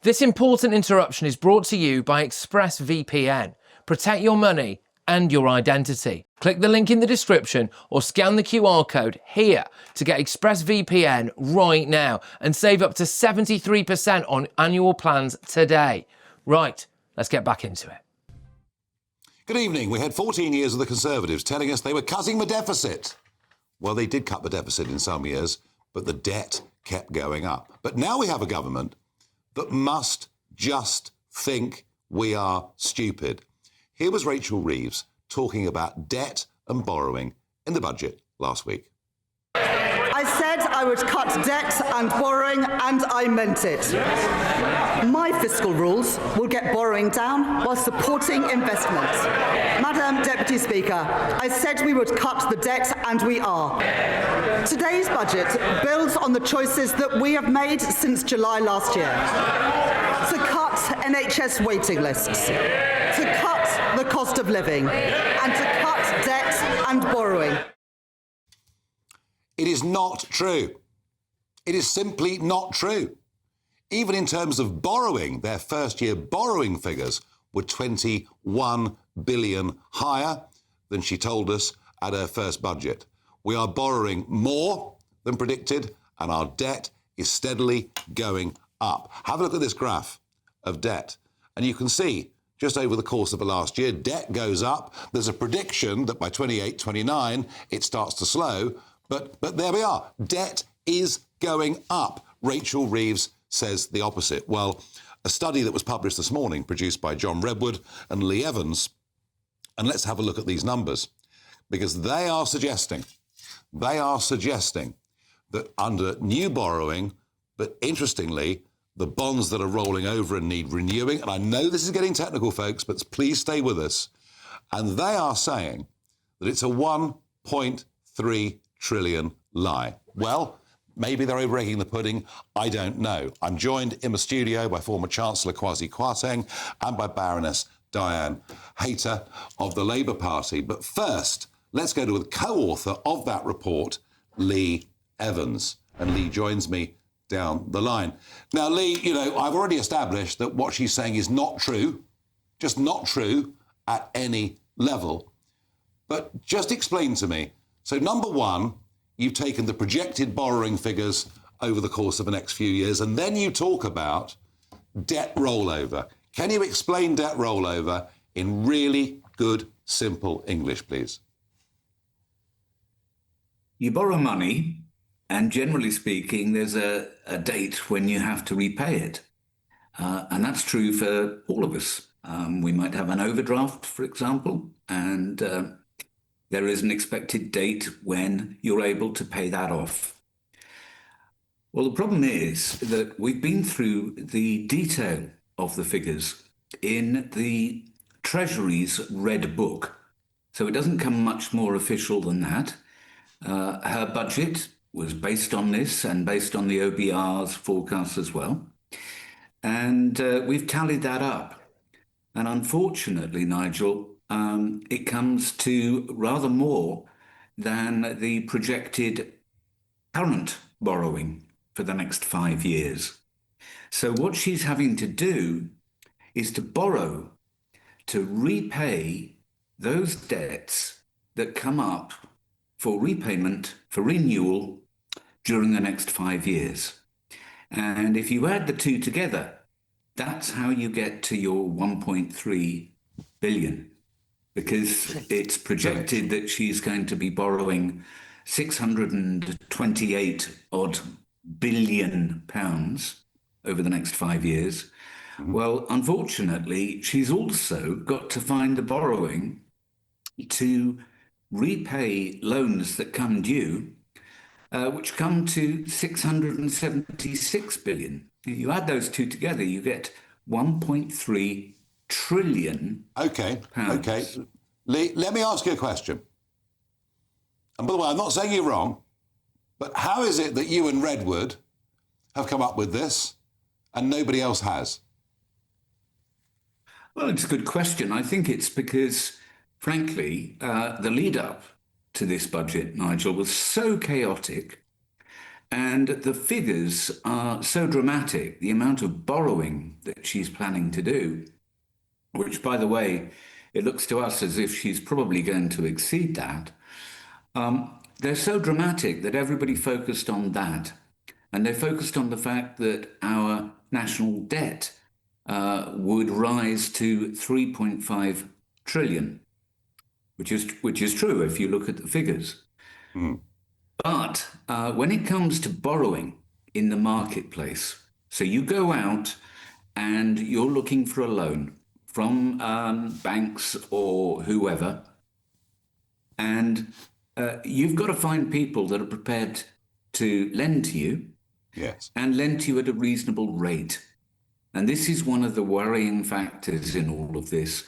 This important interruption is brought to you by ExpressVPN. Protect your money and your identity. Click the link in the description or scan the QR code here to get ExpressVPN right now and save up to 73% on annual plans today. Right, let's get back into it. Good evening. We had 14 years of the Conservatives telling us they were cutting the deficit. Well, they did cut the deficit in some years, but the debt kept going up. But now we have a government that must just think we are stupid. Here was Rachel Reeves talking about debt and borrowing in the budget last week. I said I would cut debt and borrowing, and I meant it. My fiscal rules will get borrowing down while supporting investment. Madam Deputy Speaker, I said we would cut the debt, and we are. Today's budget builds on the choices that we have made since July last year. To cut NHS waiting lists, to cut the cost of living, and to cut debt and borrowing. It is not true. It is simply not true. Even in terms of borrowing, their first-year borrowing figures were 21 billion higher than she told us at her first budget. We are borrowing more than predicted, and our debt is steadily going up. Have a look at this graph of debt, and you can see just over the course of the last year, debt goes up. There's a prediction that by 28, 29, it starts to slow, but there we are. Debt is going up. Rachel Reeves says the opposite. Well, a study that was published this morning, produced by John Redwood and Lee Evans, and let's have a look at these numbers, because they are suggesting that under new borrowing, but interestingly, the bonds that are rolling over and need renewing, and I know this is getting technical, folks, but please stay with us, and they are saying that it's a 1.3 trillion lie. Well, maybe they're over-egging the pudding. I don't know. I'm joined in the studio by former Chancellor Kwasi Kwarteng and by Baroness Diane Hayter of the Labour Party. But first, let's go to the co-author of that report, Lee Evans. And Lee joins me down the line. Now, Lee, I've already established that what she's saying is not true, just not true at any level. But just explain to me. So, number one, you've taken the projected borrowing figures over the course of the next few years, and then you talk about debt rollover. Can you explain debt rollover in really good, simple English, please? You borrow money, and generally speaking, there's a date when you have to repay it. And that's true for all of us. We might have an overdraft, for example, and there is an expected date when you're able to pay that off. Well, the problem is that we've been through the detail of the figures in the Treasury's Red Book. So it doesn't come much more official than that. Her budget was based on this and based on the OBR's forecasts as well. And we've tallied that up. And unfortunately, Nigel, it comes to rather more than the projected current borrowing for the next 5 years. So what she's having to do is to borrow to repay those debts that come up for repayment, for renewal, during the next 5 years. And if you add the two together, that's how you get to your 1.3 billion. Because it's projected that she's going to be borrowing 628 odd billion pounds over the next 5 years. Well, unfortunately, she's also got to find the borrowing to repay loans that come due, which come to 676 billion. You add those two together, you get 1.3 trillion. Okay. Lee, let me ask you a question. And by the way, I'm not saying you're wrong, but how is it that you and Redwood have come up with this and nobody else has? Well, it's a good question. I think it's because, frankly, the lead up to this budget, Nigel, was so chaotic And the figures are so dramatic, the amount of borrowing that she's planning to do, which, by the way, it looks to us as if she's probably going to exceed that. They're so dramatic that everybody focused on that. And they focused on the fact that our national debt would rise to 3.5 trillion, which is true if you look at the figures. Mm. But when it comes to borrowing in the marketplace, so you go out and you're looking for a loan from banks or whoever, and you've got to find people that are prepared to lend to you. Yes. And lend to you at a reasonable rate. And this is one of the worrying factors in all of this,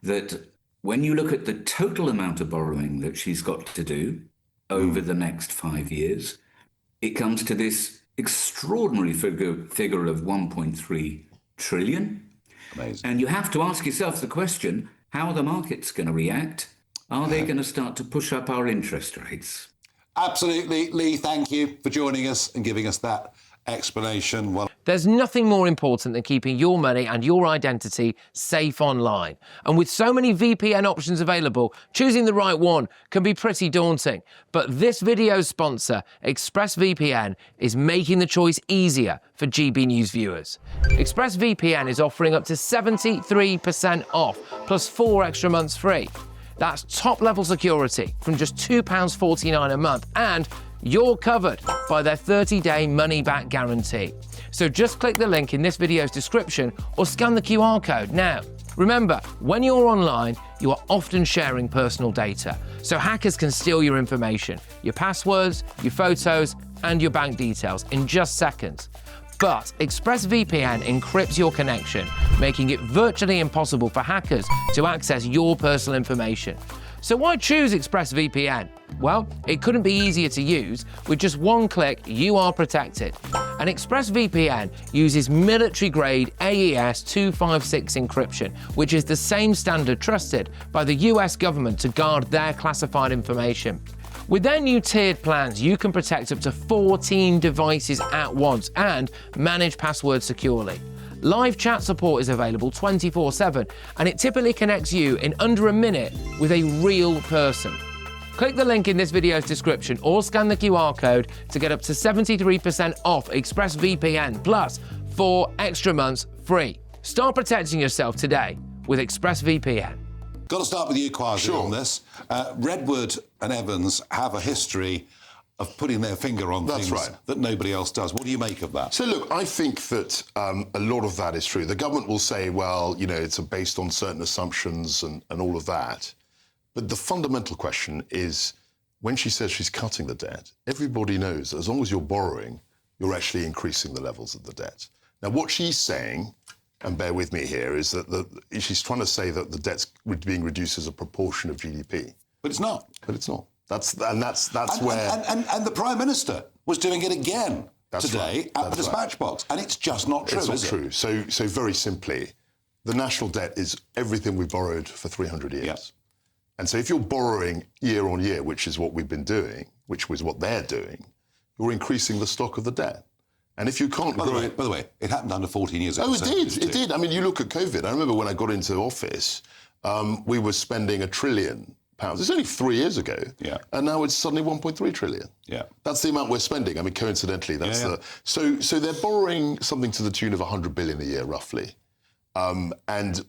that when you look at the total amount of borrowing that she's got to do over the next 5 years, it comes to this extraordinary figure of 1.3 trillion. Amazing. And you have to ask yourself the question, how are the markets going to react? Are they going to start to push up our interest rates? Absolutely. Lee, thank you for joining us and giving us that explanation. Well, There's nothing more important than keeping your money and your identity safe online. And with so many VPN options available, choosing the right one can be pretty daunting. But this video's sponsor, ExpressVPN, is making the choice easier for GB News viewers. ExpressVPN is offering up to 73% off, plus 4 extra months free. That's top-level security from just £2.49 a month, and you're covered by their 30-day money-back guarantee. So just click the link in this video's description or scan the QR code now. Remember, when you're online, you are often sharing personal data, so hackers can steal your information, your passwords, your photos, and your bank details in just seconds. But ExpressVPN encrypts your connection, making it virtually impossible for hackers to access your personal information. So why choose ExpressVPN? Well, it couldn't be easier to use. With just one click, you are protected. And ExpressVPN uses military-grade AES 256 encryption, which is the same standard trusted by the US government to guard their classified information. With their new tiered plans, you can protect up to 14 devices at once and manage passwords securely. Live chat support is available 24/7, and it typically connects you in under a minute with a real person. Click the link in this video's description or scan the QR code to get up to 73% off ExpressVPN plus 4 extra months free. Start protecting yourself today with ExpressVPN. got to start with you, Kwasi, on this. Redwood and Evans have a history of putting their finger on things that nobody else does. What do you make of that? So, look, I think that a lot of that is true. The government will say, well, you know, it's based on certain assumptions and all of that. But the fundamental question is, when she says she's cutting the debt, everybody knows that as long as you're borrowing, you're actually increasing the levels of the debt. Now, what she's saying, and bear with me here, is that she's trying to say that the debt's being reduced as a proportion of GDP. But it's not. But it's not. That's where... And the Prime Minister was doing it again today at the dispatch box. And it's just not true, is it? It's not true. So very simply, the national debt is everything we borrowed for 300 years. Yep. And so if you're borrowing year on year, which is what we've been doing, which was what they're doing, you're increasing the stock of the debt. And if you can't by the way, it happened under 14 years ago. Oh, it did. I mean, you look at COVID. I remember when I got into office, we were spending £1 trillion. It's only 3 years ago. Yeah. And now it's suddenly 1.3 trillion. Yeah. That's the amount we're spending. I mean, coincidentally, that's so they're borrowing something to the tune of 100 billion a year, roughly, or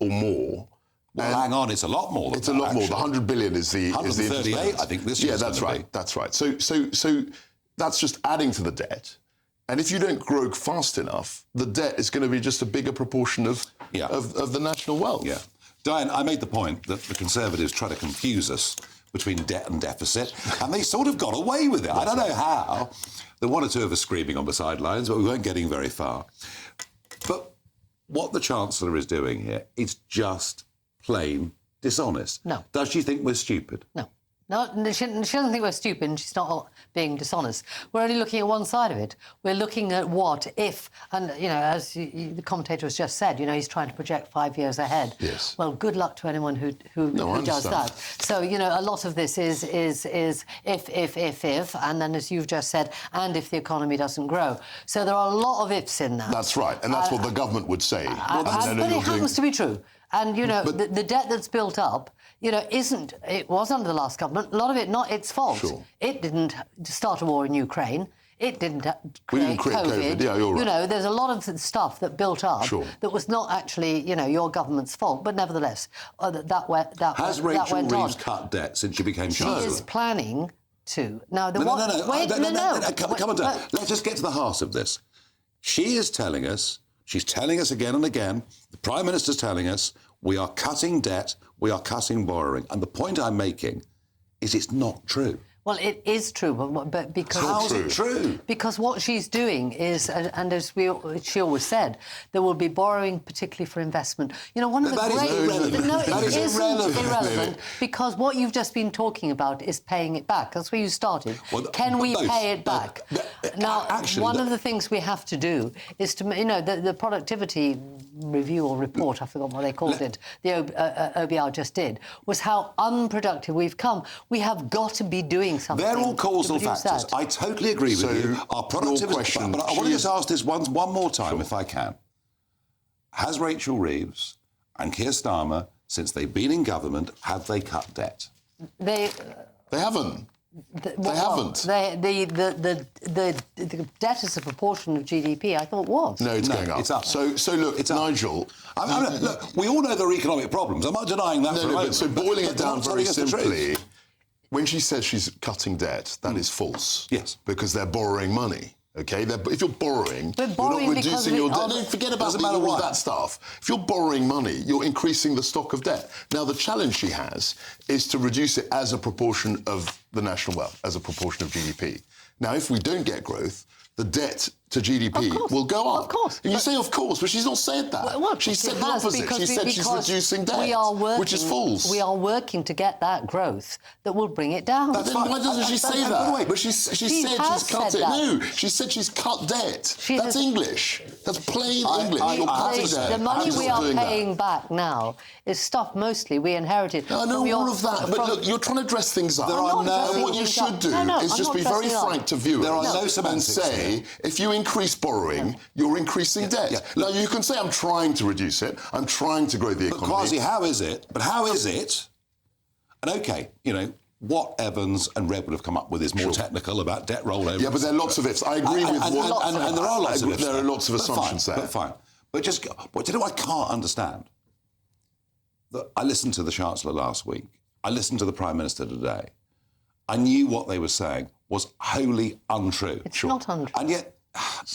more. Well, hang on, it's a lot more than It's a lot more. The 100 billion is the 138, I think, this year. Yeah, that's right. That's right. So that's just adding to the debt. And if you don't grow fast enough, the debt is going to be just a bigger proportion of the national wealth. Yeah. Diane, I made the point that the Conservatives try to confuse us between debt and deficit, and they sort of got away with it. I don't know how. There were one or two of us screaming on the sidelines, but we weren't getting very far. But what the Chancellor is doing here is just plain dishonest. No. Does she think we're stupid? No. No, she doesn't think we're stupid, and she's not being dishonest. We're only looking at one side of it. We're looking at what if, and, as the commentator has just said, he's trying to project 5 years ahead. Yes. Well, good luck to anyone who does that. So, a lot of this is if, and then, as you've just said, and if the economy doesn't grow. So there are a lot of ifs in that. That's right, and that's what the government would say. But it happens to be true. And, the debt that's built up, it was under the last government. A lot of it not its fault. Sure. It didn't start a war in Ukraine. It didn't create COVID. Yeah, you're right. There's a lot of stuff that built up that was not actually, your government's fault. But nevertheless, Has Rachel Reeves cut debt since she became Chancellor? She is planning to. Now, Come on, let's just get to the heart of this. She is telling us, she's telling us again and again, the Prime Minister's telling us, we are cutting debt, we are cutting borrowing. And the point I'm making is it's not true. Well, it is true, but because... How's it true? Because what she's doing is, and as she always said, there will be borrowing, particularly for investment. One of the great... That is irrelevant, because what you've just been talking about is paying it back. That's where you started. Well, Can we pay it back? Now, one of the things we have to do is to, the productivity review or report, I forgot what they called it, the OBR just did, was how unproductive we've come. We have got to be doing something. They're all causal factors. I totally agree with you. Our productivity... But I want to just ask this one more time, if I can. Has Rachel Reeves and Keir Starmer, since they've been in government, have they cut debt? They haven't. They haven't. The debt as a proportion of GDP, I thought was. No, it's going up. It's up. So look, it's Nigel. Look, we all know there are economic problems. I'm not denying that. But so boiling it down very simply, when she says she's cutting debt, that is false. Yes. Because they're borrowing money. OK? If you're borrowing, you're not because reducing your debt. No, forget about all that stuff. If you're borrowing money, you're increasing the stock of debt. Now, the challenge she has is to reduce it as a proportion of the national wealth, as a proportion of GDP. Now, if we don't get growth, the debt to GDP will go up. Of course. And you say, of course, but she's not said that. Well, she said the opposite. She said she's reducing debt, which is false. We are working to get that growth that will bring it down. Then why doesn't she say that? But she said she's cut it. No, she said she's cut debt. That's English. That's plain English. You're cutting debt. The money we are paying back now is stuff mostly we inherited. I know all of that, but look, you're trying to dress things up. And what you should do is just be very frank to viewers and say, if you increase borrowing, you're increasing debt. Now, you can say, I'm trying to reduce it, I'm trying to grow the economy. But Kwasi, how is it? And OK, what Evans and Red would have come up with is more technical about debt rollover. Yeah, but there are lots of ifs. I agree with what... And there are lots of ifs. There are lots of assumptions there. But fine. But do you know what I can't understand? I listened to the Chancellor last week. I listened to the Prime Minister today. I knew what they were saying was wholly untrue. It's not untrue. And yet,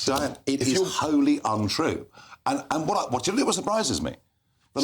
Diane, it is wholly untrue. And what do you know what surprises me? The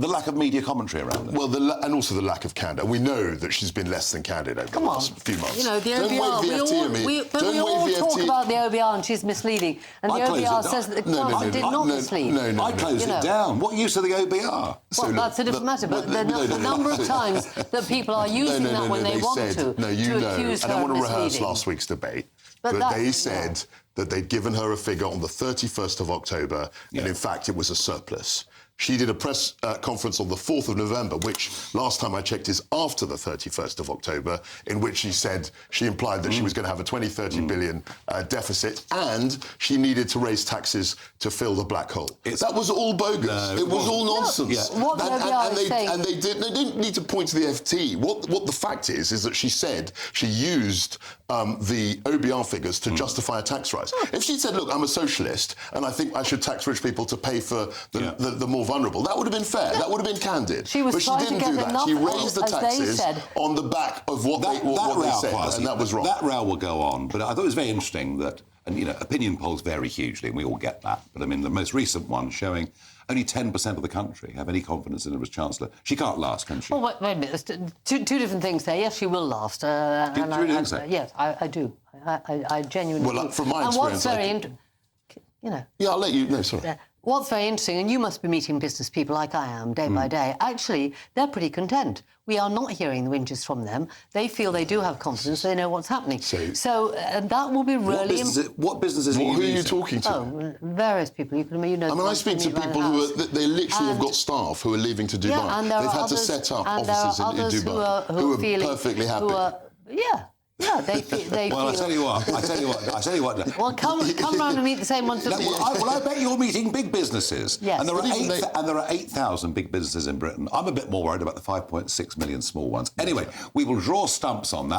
lack of media commentary around it. Well, and also the lack of candor. We know that she's been less than candid over the last few months. The OBR... We all talk about the OBR and she's misleading. And the OBR says that the Chancellor did not mislead. No. I closed it down. What use of the OBR? Well, that's a different matter, but the number of times that people are using that when they want to accuse her I don't want to misleading. rehearse last week's debate, but they said that they'd given her a figure on the 31st of October, and in fact it was a surplus. She did a press conference on the 4th of November, which last time I checked is after the 31st of October, in which she implied that she was going to have a 30 billion deficit and she needed to raise taxes to fill the black hole. That was all bogus. No, it was all nonsense. And they didn't need to point to the FT. What the fact is that she said she used the OBR figures to justify a tax rise. If she'd said, look, I'm a socialist and I think I should tax rich people to pay for the more vulnerable, that would have been fair. That would have been candid. But she didn't do that. She raised the taxes on the back of what they said, and that was wrong. That row will go on. But I thought it was very interesting that, and opinion polls vary hugely, and we all get that. But I mean, the most recent one showing only 10% of the country have any confidence in her as Chancellor. She can't last, can she? Well, wait a minute. There's two different things there. Yes, she will last. Do you really think so? Yes, I do. I genuinely do. Well, from my experience... And what's very interesting... Yeah, I'll let you... No, sorry. What's very interesting, and you must be meeting business people like I am day by day, actually, they're pretty content. We are not hearing the whinges from them. They feel they do have confidence, they know what's happening. So that will be really... What businesses are you Who are you talking to? Oh, various people. You know, I speak to people who they literally have got staff who are leaving to Dubai. Yeah, and they've had to set up offices in Dubai who are feeling, perfectly happy. Yeah, they feel... Well, I tell you what. Well, come round and meet the same ones as me. I bet you're meeting big businesses. Yes. And there are 8,000 big businesses in Britain. I'm a bit more worried about the 5.6 million small ones. Anyway, we will draw stumps on that.